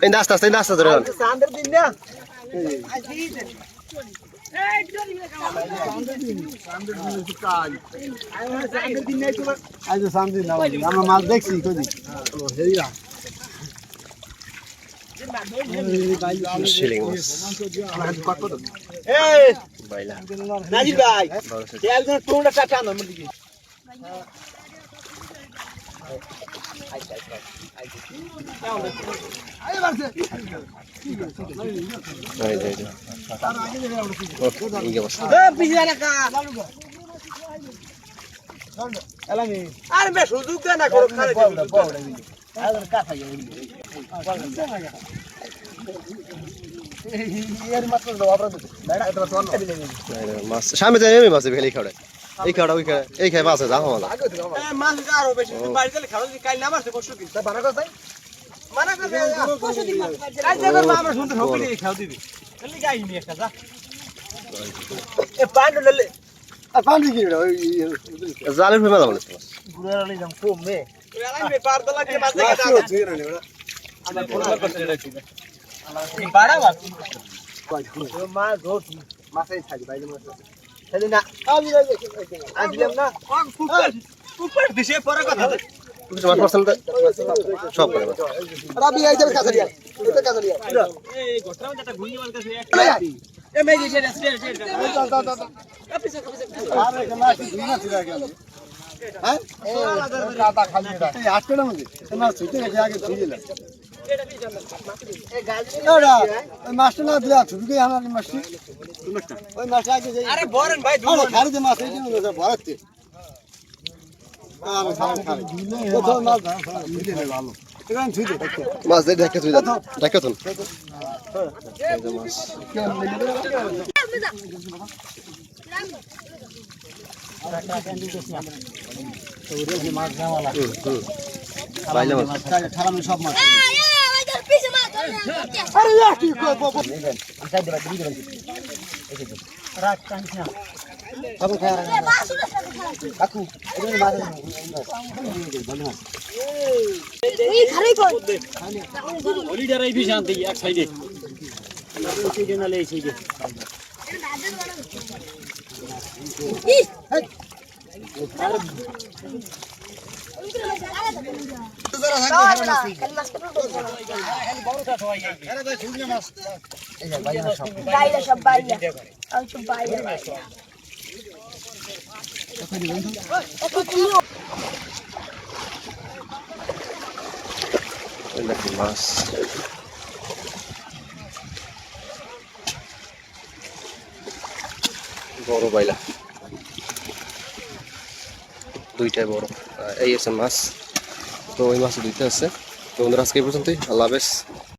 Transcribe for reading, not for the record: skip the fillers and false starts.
এই নাস্তা আস্তে নাস্তা ধরে যান চাঁদের দিন না আমরা মাছ দেখছি শিলিং মাছ বাইলা নাজির ভাই একজন টোনটা চাটা না মধ্যে আরে বেশ সুযোগ দেয় না করো খালি সামনে যাই আমি মাছ ভেলি খাড়ে এই খাড়া ওই খাড়া এই খাই মাছ আছে যাও আমাদের মাছ আরো বেশি বাড়ি গেলে খাওয়া কাল না মারছে পরশু দিন বানা কথা মানা করবে পরশু দিন কাল যাবে আমরা শুনতে সব দিয়ে খাও দিবি খালি গাই নি একটা যা এ পান্ড ললে আর পান্ড কি রে ওই জালের ফেমা যাবে গুড়া রালি যাম কমবে রালাই মে পার দলা কে মাছ দেখা দাও আমরা ফোন করতে রাখছি বাড়া মাছ মা ধোট মাছই থাকি বাইরে মাছ তাহলে না আজলাম না কুকুর দিশে পড়া কথা কিছু মাছ মাছ সব করে রাবি এই যে কাছারিয়া এটা কাছারিয়া এই গোটরাম যেটা ঘুরি মাছ কাছে এ মে দিশে কাপিছে আরে মাছ ঘুরি মাছ লাগে হ্যাঁ কাটা খালি এটা এই আটটা মধ্যে না ছুটে গেছে আগে ধুইলা এটা কি জানা এই গাজরি ওই মাছটা না দিয়া ছুটে আমার মাছটি ওই মাছ আগে যাই আরে বরেন ভাই দুটো খালি দে মাছ এই জন্য ভরাতে আরে খালি ও তো মাছ দিলে ভালো এখানে ছুটে দেখো মাছ দেখে তুই দেখো তুমি বাইলা মাছ খারাপ সব মাছ আরে কি করব আনসাই দেবা দিবি দেবা রাখ কানছি না বাবু খায় রে কাকু এগুলো মাছ এই খারাই কর ওলিডার এই বি শান্তি এক সাইডে এই সাইডে না এই সাইডে বাইরে সব বাইরে আমি সব বাইরে মাছ বড় বাইলা দুইটাই বড় এই আছে মাছ তো ওই মাছ দুইটা আছে তো বন্ধুরা আজকে এই পর্যন্তই আল্লাহ হাফেজ।